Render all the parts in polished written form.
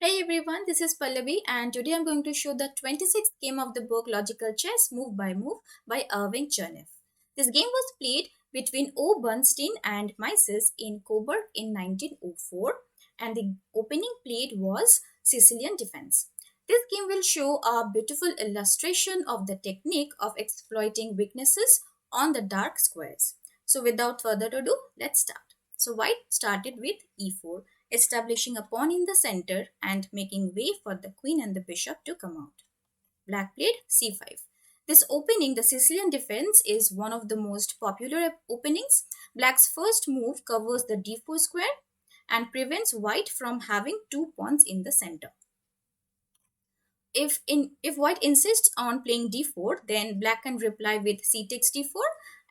Hey everyone, this is Pallavi and today I'm going to show the 26th game of the book Logical Chess Move by Move by Irving Chernev. This game was played between Bernstein and Mieses in Coburg in 1904 and the opening played was Sicilian Defense. This game will show a beautiful illustration of the technique of exploiting weaknesses on the dark squares. So without further ado, let's start. So white started with e4, establishing a pawn in the center and making way for the queen and the bishop to come out. Black played c5. This opening, the Sicilian defense, is one of the most popular openings. Black's first move covers the d4 square and prevents white from having two pawns in the center. If white insists on playing d4, then black can reply with c takes d4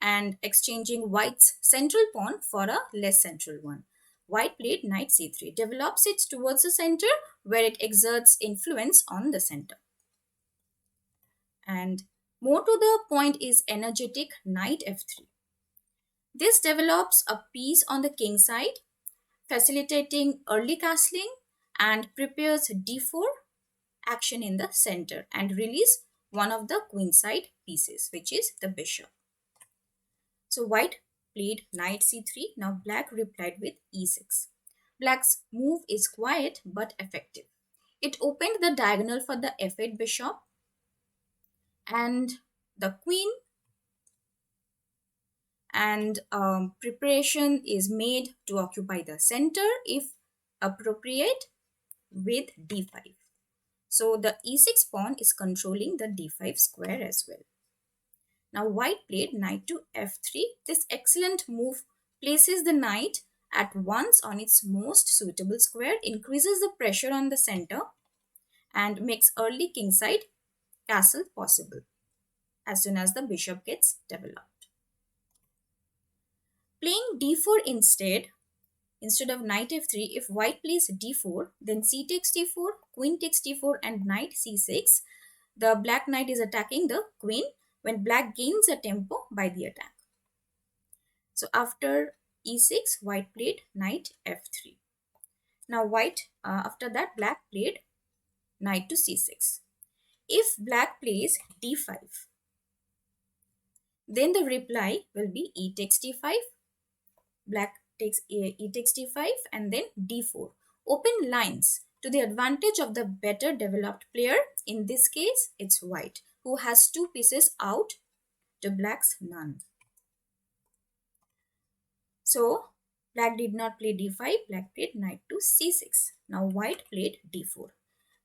and exchanging white's central pawn for a less central one. White played knight c3, develops it towards the center where it exerts influence on the center. And more to the point is energetic knight f3. This develops a piece on the king side, facilitating early castling and prepares d4 action in the center and release one of the queenside pieces, which is the bishop. So white played knight c3. Now black replied with e6. Black's move is quiet but effective. It opened the diagonal for the f8 bishop and the queen, and preparation is made to occupy the center if appropriate with d5. So the e6 pawn is controlling the d5 square as well. Now white played knight to f3. This excellent move places the knight at once on its most suitable square, increases the pressure on the center and makes early kingside castle possible as soon as the bishop gets developed. Playing d4 instead of knight f3, if white plays d4, then c takes d4, queen takes d4 and knight c6. The black knight is attacking the queen when black gains a tempo by the attack. So after e6, white played knight f3. Now after that, black played knight to c6. If black plays d5, then the reply will be e takes d5, black takes e takes d5 and then d4. Open lines to the advantage of the better developed player. In this case, it's white, who has two pieces out to black's none. So black did not play d5, black played knight to c6. Now white played d4.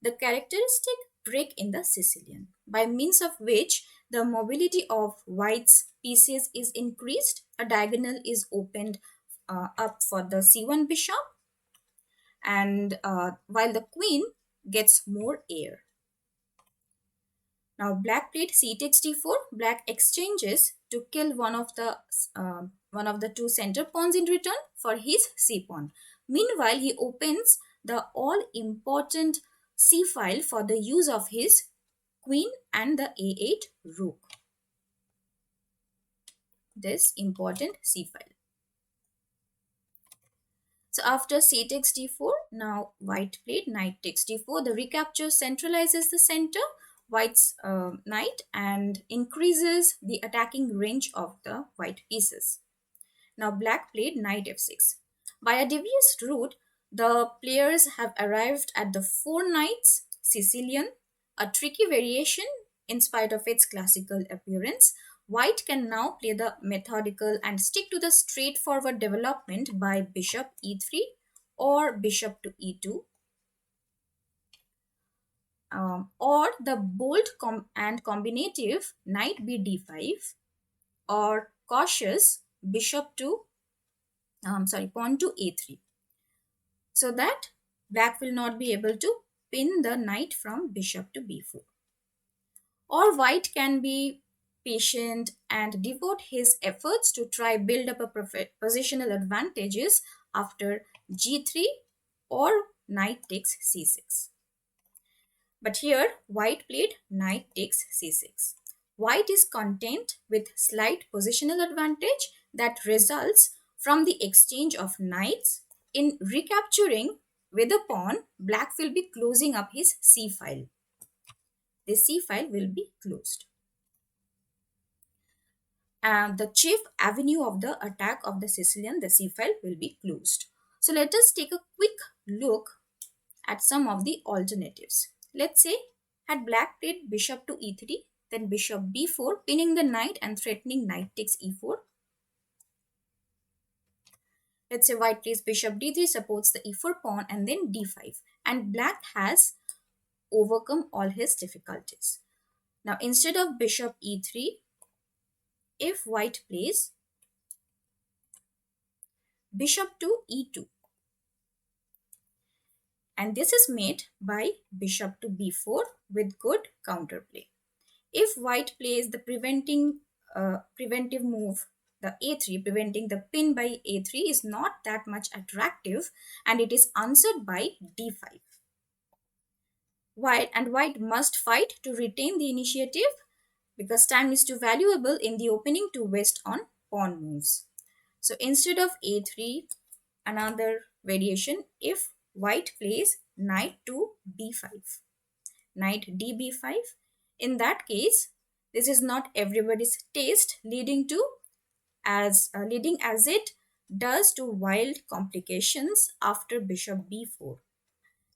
The characteristic break in the Sicilian, by means of which the mobility of white's pieces is increased. A diagonal is opened up for the c1 bishop, and while the queen gets more air. Now black played c takes d4. Black exchanges to kill one of the two center pawns in return for his c pawn. Meanwhile, he opens the all important c file for the use of his queen and the a8 rook. This important c file. So after c takes d4, now white played knight takes d4. The recapture centralizes the center, white's knight, and increases the attacking range of the white pieces. Now black played knight f6. By a devious route, the players have arrived at the four knights Sicilian, a tricky variation in spite of its classical appearance. White can now play the methodical and stick to the straightforward development by bishop e3 or bishop to e2, or the bold and combinative knight b d5, or cautious bishop to pawn to a3, so that black will not be able to pin the knight from bishop to b4. Or white can be patient and devote his efforts to try build up a positional advantages after g3 or knight takes c6. But here white played knight takes c6. White is content with slight positional advantage that results from the exchange of knights in recapturing with a pawn, black will be closing up his c file. This c file will be closed. And the chief avenue of the attack of the Sicilian, the c file, will be closed. So let us take a quick look at some of the alternatives. Let's say, had black played bishop to e3, then bishop b4, pinning the knight and threatening knight takes e4. Let's say white plays bishop d3, supports the e4 pawn, and then d5. And black has overcome all his difficulties. Now, instead of bishop e3, if white plays bishop to e2, and this is made by bishop to b4 with good counterplay. If white plays the preventive move, the a3, preventing the pin by a3 is not that much attractive, and it is answered by d5. White must fight to retain the initiative because time is too valuable in the opening to waste on pawn moves. So instead of a3, another variation, if white plays knight to b5, knight db5, in that case, this is not everybody's taste, leading as it does to wild complications after bishop b4.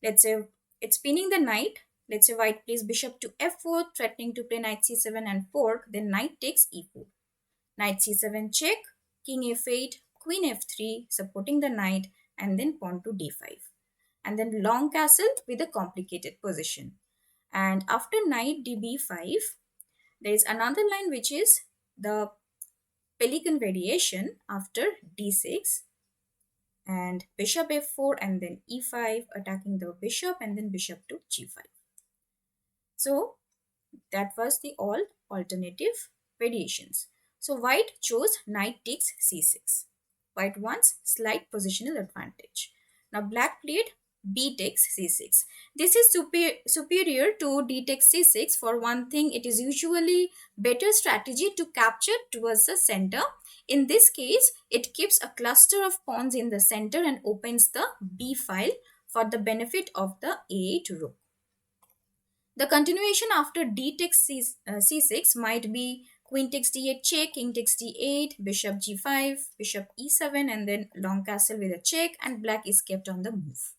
Let's say it's pinning the knight. Let's say white plays bishop to f4, threatening to play knight c7 and fork. Then knight takes e4. Knight c7 check, king f8, queen f3, supporting the knight, and then pawn to d5. And then long castle with a complicated position. And after knight db5, there is another line which is the pelican variation after d6 and bishop f4 and then e5, attacking the bishop, and then bishop to g5. So that was the all alternative variations. So white chose knight takes c6. White wants slight positional advantage. Now black played b takes c6. This is superior to d takes c6. For one thing, it is usually better strategy to capture towards the center. In this case, it keeps a cluster of pawns in the center and opens the b file for the benefit of the a8 rook. The continuation after d takes c6 might be queen takes d8 check, king takes d8, bishop g5, bishop e7, and then long castle with a check, and black is kept on the move.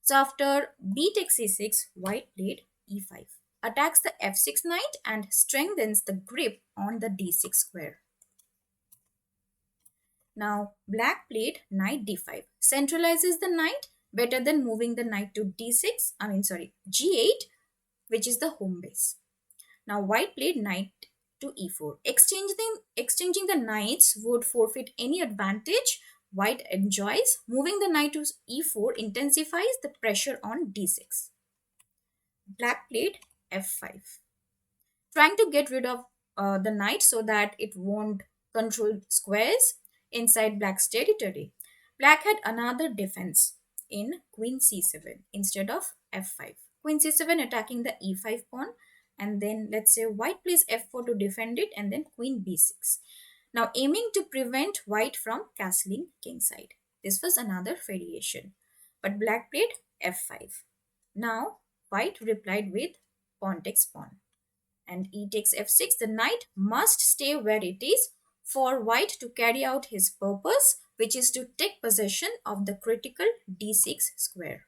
So after b takes c6, white played e5, attacks the f6 knight and strengthens the grip on the d6 square. Now black played knight d5, centralizes the knight better than moving the knight to g8, which is the home base. Now white played knight to e4. Exchanging the knights would forfeit any advantage white enjoys. Moving the knight to e4 intensifies the pressure on d6. Black played f5, trying to get rid of the knight so that it won't control squares inside black's territory. Black had another defense in queen c7 instead of f5. Queen c7 attacking the e5 pawn, and then let's say white plays f4 to defend it, and then queen b6. Now aiming to prevent white from castling kingside. This was another variation, but black played f5. Now white replied with pawn takes pawn, and e takes f6. The knight must stay where it is for white to carry out his purpose, which is to take possession of the critical d6 square.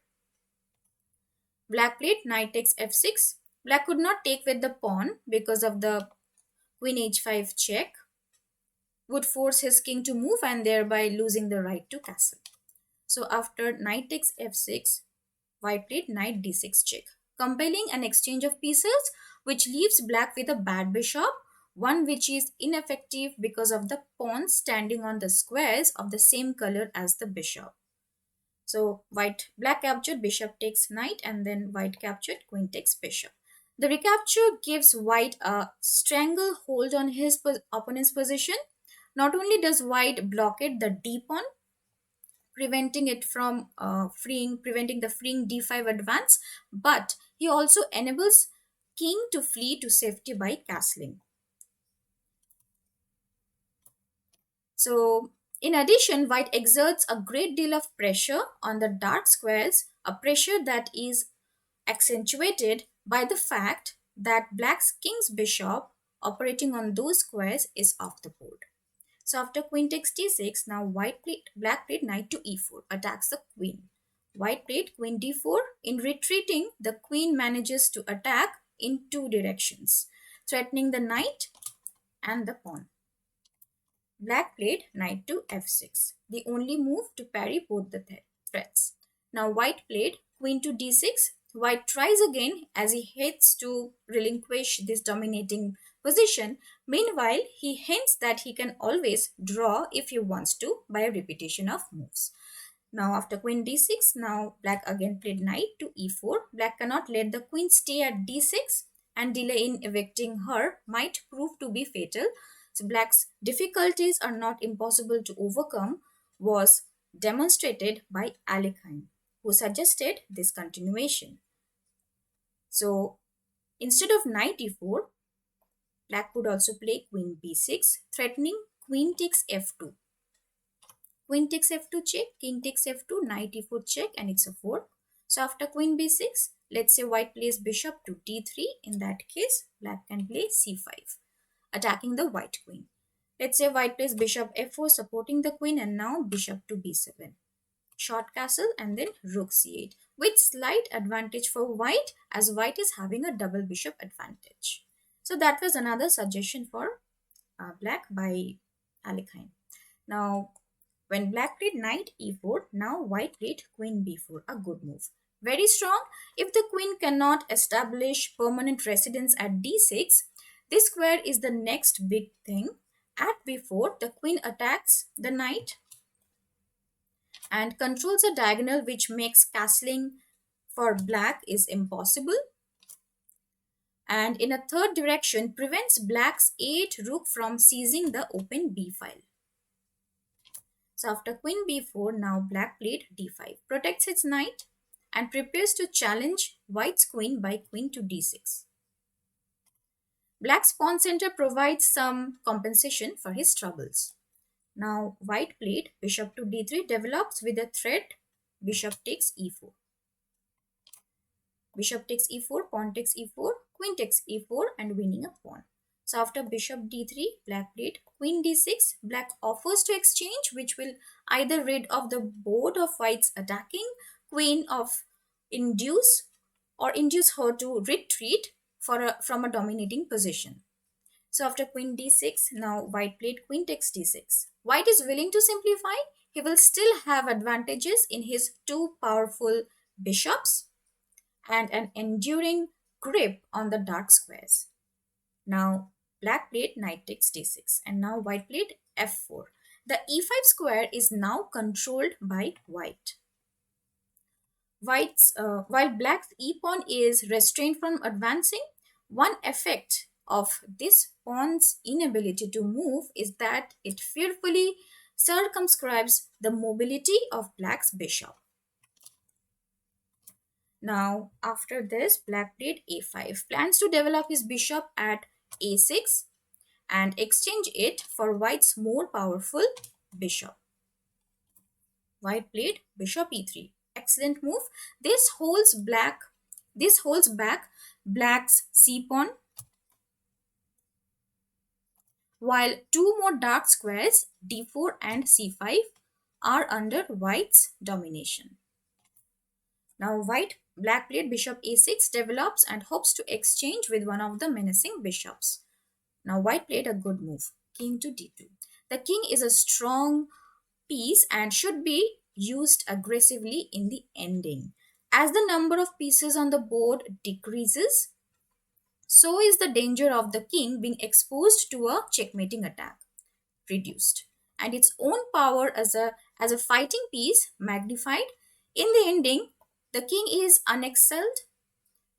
Black played knight takes f6. Black could not take with the pawn because of the queen h5 check, would force his king to move and thereby losing the right to castle. So after knight takes f6, white played knight d6 check, compelling an exchange of pieces which leaves black with a bad bishop, one which is ineffective because of the pawn standing on the squares of the same color as the bishop. So black captured, bishop takes knight, and then white captured, queen takes bishop. The recapture gives white a stranglehold on his opponent's position. Not only does white blockade the d pawn, preventing it from preventing the freeing d5 advance, but he also enables king to flee to safety by castling. So In addition, white exerts a great deal of pressure on the dark squares, a pressure that is accentuated by the fact that black's king's bishop operating on those squares is off the board. So after queen takes d6, now black played knight to e4, attacks the queen. White played queen d4. In retreating, the queen manages to attack in two directions, threatening the knight and the pawn. Black played knight to f6, the only move to parry both the threats. Now white played queen to d6. White tries again as he hates to relinquish this dominating position. Meanwhile, he hints that he can always draw if he wants to by a repetition of moves. Now after queen d6, now black again played knight to e4. Black cannot let the queen stay at d6 and delay in evicting her might prove to be fatal. So black's difficulties are not impossible to overcome was demonstrated by Alekhine, who suggested this continuation. So instead of knight e4, black could also play queen b6, threatening queen takes f2. Queen takes f2 check, king takes f2, knight e4 check, and it's a fork. So after queen b6, let's say white plays bishop to d3. In that case, black can play c5, attacking the white queen. Let's say white plays bishop f4, supporting the queen, and now bishop to b7. Short castle and then rook c8, with slight advantage for white, as white is having a double bishop advantage. So that was another suggestion for black by Alekhine. Now, when black played knight e4, now white played queen b4, a good move. Very strong. If the queen cannot establish permanent residence at d6, this square is the next big thing. At b4, the queen attacks the knight and controls a diagonal, which makes castling for black is impossible. And in a third direction, prevents black's a8 rook from seizing the open b file. So after queen b4, now black played d5, protects its knight and prepares to challenge white's queen by queen to d6. Black's pawn center provides some compensation for his troubles. Now white played bishop to d3, develops with a threat bishop takes e4. Bishop takes e4, pawn takes e4, queen takes e4, and winning a pawn. So after bishop d3, black played queen d6. Black offers to exchange, which will either rid of the board of white's attacking queen of induce or induce her to retreat from a dominating position. So after queen d6, now white played queen takes d6. White is willing to simplify. He will still have advantages in his two powerful bishops and an enduring grip on the dark squares. Now black played knight takes d6 and now white played f4. The e5 square is now controlled by white. While black's e-pawn is restrained from advancing, one effect of this pawn's inability to move is that it fearfully circumscribes the mobility of black's bishop. Now, after this, black played a5, plans to develop his bishop at a6 and exchange it for white's more powerful bishop. White played bishop e3. Excellent move. This holds back black's c-pawn, while two more dark squares, d4 and c5, are under white's domination. Now black played bishop a6, develops and hopes to exchange with one of the menacing bishops. Now white played a good move, king to d2. The king is a strong piece and should be used aggressively in the ending. As the number of pieces on the board decreases, so is the danger of the king being exposed to a checkmating attack reduced, and its own power as a fighting piece magnified. In the ending, the king is unexcelled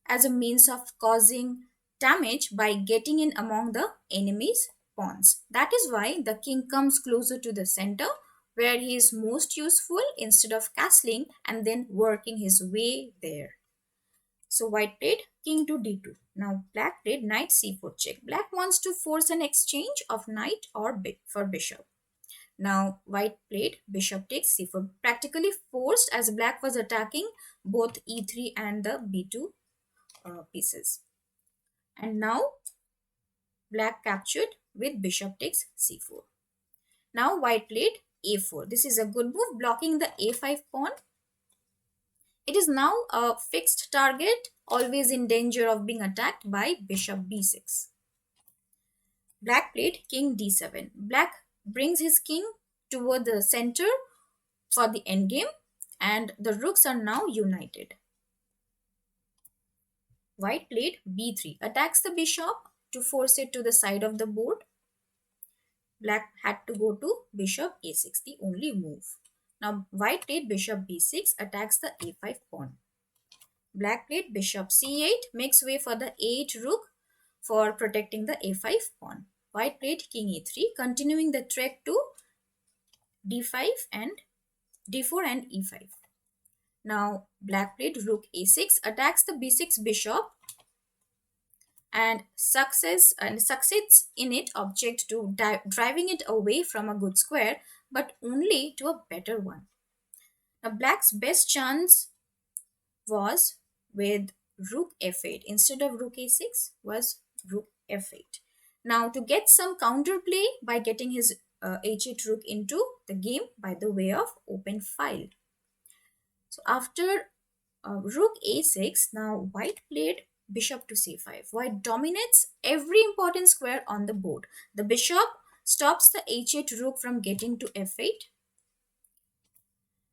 as a means of causing damage by getting in among the enemy's pawns. That is why the king comes closer to the center, where he is most useful instead of castling and then working his way there. So white played king to d2. Now black played knight c4 check. Black wants to force an exchange of knight or for bishop. Now white played bishop takes c4, practically forced as black was attacking both e3 and the b2 pieces. And now black captured with bishop takes c4. Now white played a4. This is a good move, blocking the a5 pawn. It is now a fixed target, always in danger of being attacked by bishop b6. Black played king d7. Black brings his king toward the center for the endgame, and the rooks are now united. White played b3, attacks the bishop to force it to the side of the board. Black had to go to bishop a6, the only move. Now white played bishop b6, attacks the a5 pawn. Black played bishop c8, makes way for the a8 rook for protecting the a5 pawn. White played king e3, continuing the threat to d5 and d4 and e5. Now black played rook a6, attacks the b6 bishop and succeeds in it object to driving it away from a good square, but only to a better one. Now black's best chance was with rook f8 instead of rook a6, was rook f8. Now to get some counterplay by getting his h8 rook into the game by the way of open file. So after rook a6, now white played bishop to c5. White dominates every important square on the board. The bishop stops the h8 rook from getting to f8.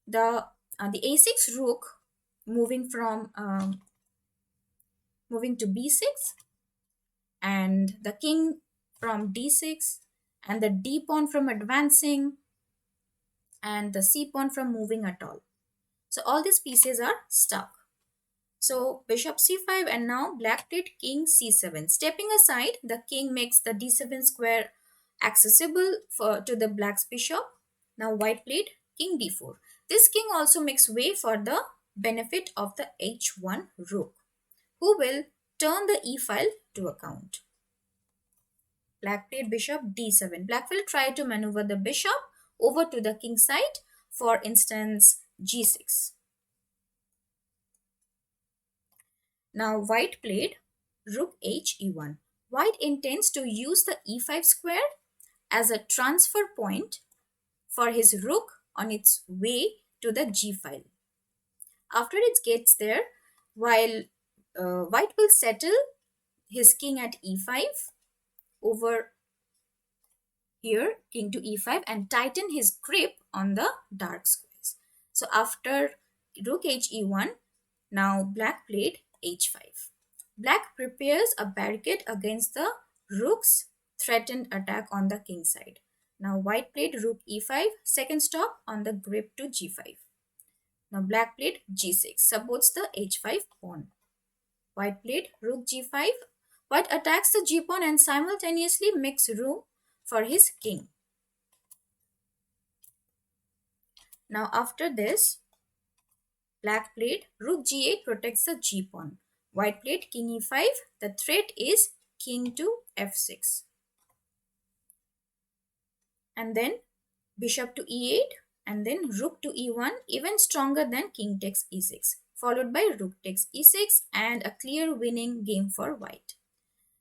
The a6 rook moving to b6, and the king from d6, and the d pawn from advancing, and the c pawn from moving at all. So all these pieces are stuck. So bishop c5, and now black played king c7. Stepping aside, the king makes the d7 square accessible to the black's bishop. Now white played king d4. This king also makes way for the benefit of the h1 rook, who will turn the e file to account. Black played bishop d7. Black will try to maneuver the bishop over to the king side, for instance g6. Now white played rook h e1. White intends to use the e5 square as a transfer point for his rook on its way to the g file. After it gets there, while white will settle his king at e5 over here, king to e5, and tighten his grip on the dark squares. So after rook h e1, now black played h5. Black prepares a barricade against the rook's threatened attack on the king side. Now white played rook e5, second stop on the grip to g5. Now black played g6, supports the h5 pawn. White played rook g5. White attacks the g pawn and simultaneously makes room for his king. Now after this, black played rook g8, protects the g pawn. White played king e5. The threat is king to f6. And then bishop to e8, and then rook to e1, even stronger than king takes e6, followed by rook takes e6, and a clear winning game for white.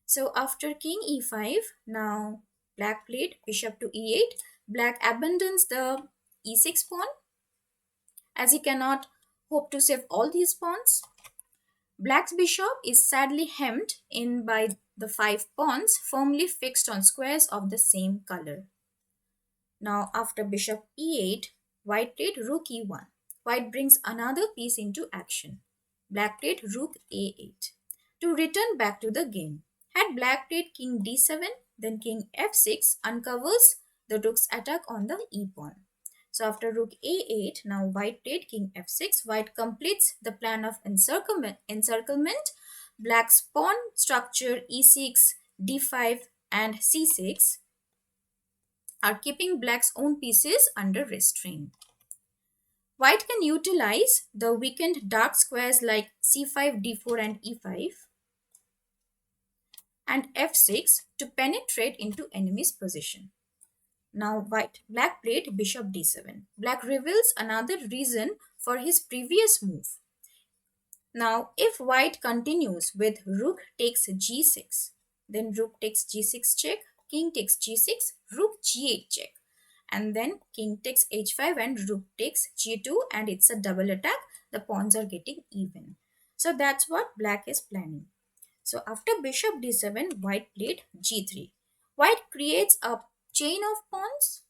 So after king e5, now black played bishop to e8. Black abandons the e6 pawn as he cannot hope to save all these pawns. Black's bishop is sadly hemmed in by the 5 pawns firmly fixed on squares of the same color. Now after bishop e8, white played rook e1. White brings another piece into action. Black played rook a8 to return back to the game. Had black played king d7, then king f6 uncovers the rook's attack on the e pawn. So after rook a8, now white played king f6. White completes the plan of encirclement. Black's pawn structure e6, d5 and c6 are keeping black's own pieces under restraint. White can utilize the weakened dark squares like c5, d4 and e5 and f6 to penetrate into enemy's position. Now black played bishop d7. Black reveals another reason for his previous move. Now, if white continues with rook takes g6, then rook takes g6 check, king takes g6, rook g8 check, and then king takes h5 and rook takes g2, and it's a double attack. The pawns are getting even. So that's what black is planning. So after bishop d7, white played g3. White creates a chain of pawns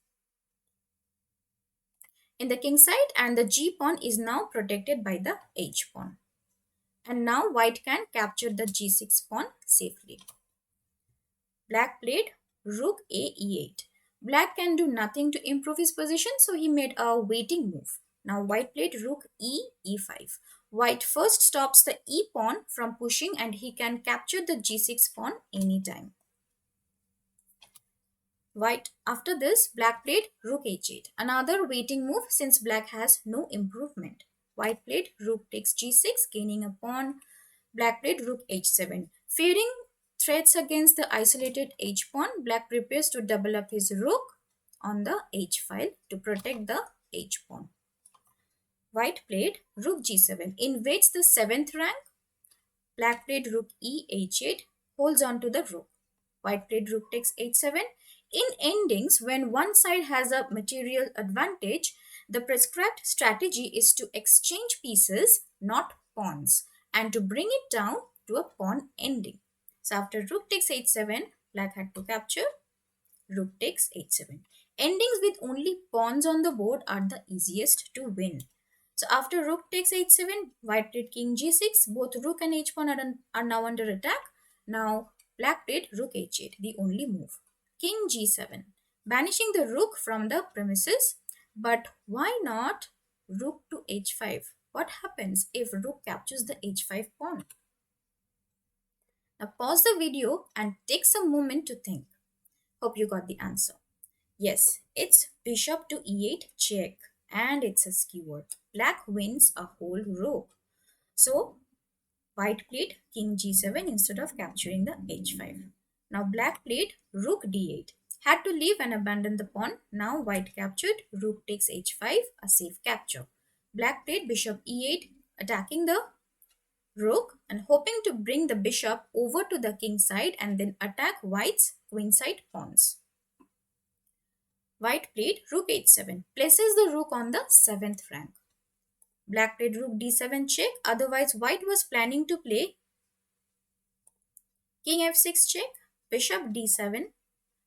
in the king side, and the g pawn is now protected by the h pawn. And now white can capture the g6 pawn safely. Black played rook a e8. Black can do nothing to improve his position, so he made a waiting move. Now white played rook e e5. White first stops the e pawn from pushing, and he can capture the g6 pawn anytime. White. After this, black played rook h8. Another waiting move since black has no improvement. White played rook takes g6, gaining a pawn. Black played rook h7. Fearing threats against the isolated h pawn, black prepares to double up his rook on the h file to protect the h pawn. White played rook g7, invades the 7th rank. Black played rook e h8, holds on to the rook. White played rook takes h7. In endings, when one side has a material advantage, the prescribed strategy is to exchange pieces, not pawns, and to bring it down to a pawn ending. So after rook takes h7, black had to capture. Rook takes h7. Endings with only pawns on the board are the easiest to win. So after rook takes h7, white played king g6. Both rook and h pawn are now under attack. Now black played rook h8, the only move. King g7, banishing the rook from the premises. But why not rook to h5? What happens if rook captures the h5 pawn? Now pause the video and take some moment to think. Hope you got the answer. Yes, it's bishop to e8 check, and it's a skewer. Black wins a whole row. So white played king g7 instead of capturing the h5. Now black played rook d8. Had to leave and abandon the pawn. Now white captured, rook takes h5, a safe capture. Black played bishop e8, attacking the rook and hoping to bring the bishop over to the king side and then attack white's queenside pawns. White played rook h7, places the rook on the 7th rank. Black played rook d7 check, otherwise white was planning to play king f6 check, bishop d7,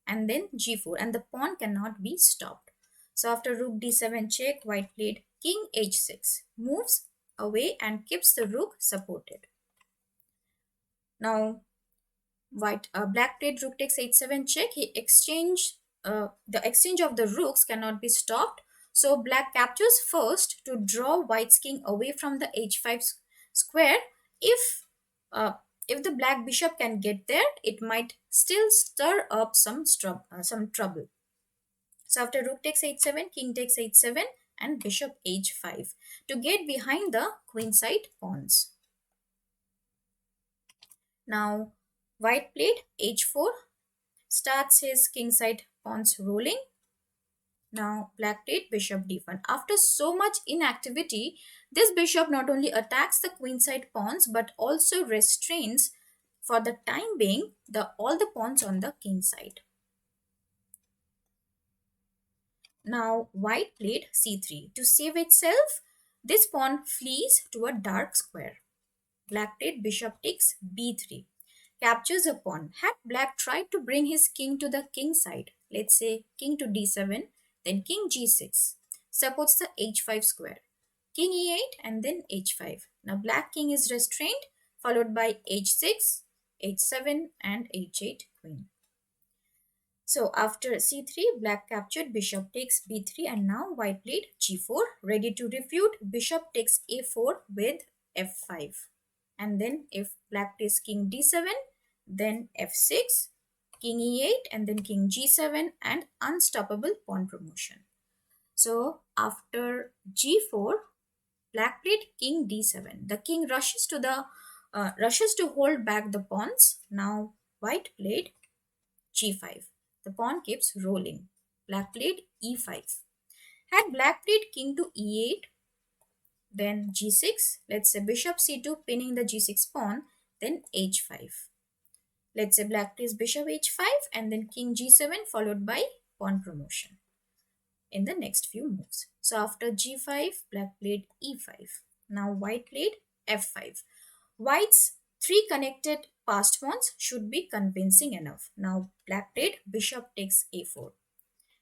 and then g4, and the pawn cannot be stopped. So after rook d7 check, white played king h6, moves away and keeps the rook supported. Now black played rook takes h7 check. The exchange of the rooks cannot be stopped. So black captures first to draw white's king away from the h5 square. Uh, if the black bishop can get there, it might still stir up some trouble. So after rook takes h7, king takes h7, and bishop h5 to get behind the queenside pawns. Now white played h4, starts his kingside pawns rolling. Now black played bishop d1. After so much inactivity, this bishop not only attacks the queenside pawns but also restrains, for the time being, all the pawns on the king side. Now white played c3. To save itself, this pawn flees to a dark square. Black played bishop takes b3. Captures a pawn. Had black tried to bring his king to the king side, let's say king to d7, then king g6, supports the h5 square, king e8, and then h5. Now black king is restrained, followed by h6, h7, and h8 queen. So after c3, black captured, bishop takes b3, and now white played g4, ready to refute. Bishop takes a4 with f5. And then if black plays king d7, then f6, king e8, and then king g7, and unstoppable pawn promotion. So after g4, black played king d7. The king rushes to hold back the pawns. Now white played g5. The pawn keeps rolling. black played e5. Had black played king to e8, then g6, let's say bishop c2 pinning the g6 pawn, then h5. Let's say black plays bishop h5 and then king g7 followed by pawn promotion in the next few moves. So after g5, black played e5. Now white played f5. White's three connected passed pawns should be convincing enough. Now black played bishop takes a4.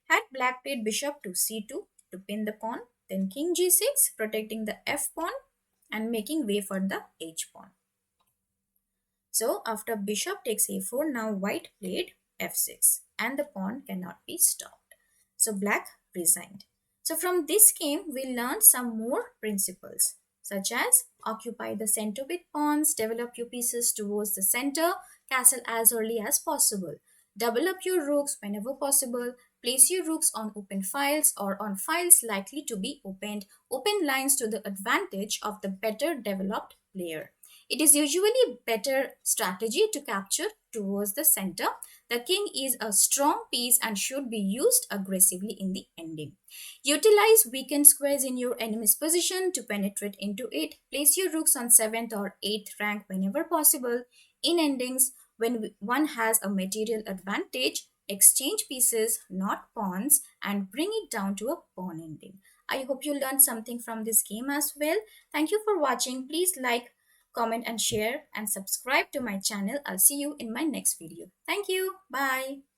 Had black played bishop to c2 to pin the pawn, then king g6 protecting the f pawn and making way for the h pawn. So after bishop takes a4, now white played f6 and the pawn cannot be stopped. So black resigned. So from this game, we learned some more principles such as occupy the center with pawns, develop your pieces towards the center, castle as early as possible, double up your rooks whenever possible, place your rooks on open files or on files likely to be opened, open lines to the advantage of the better developed player. It is usually better strategy to capture towards the center. The king is a strong piece and should be used aggressively in the ending. Utilize weakened squares in your enemy's position to penetrate into it. Place your rooks on 7th or 8th rank whenever possible. In endings, when one has a material advantage, exchange pieces, not pawns, and bring it down to a pawn ending. I hope you learned something from this game as well. Thank you for watching. Please like, comment and share and subscribe to my channel. I'll see you in my next video. Thank you. Bye.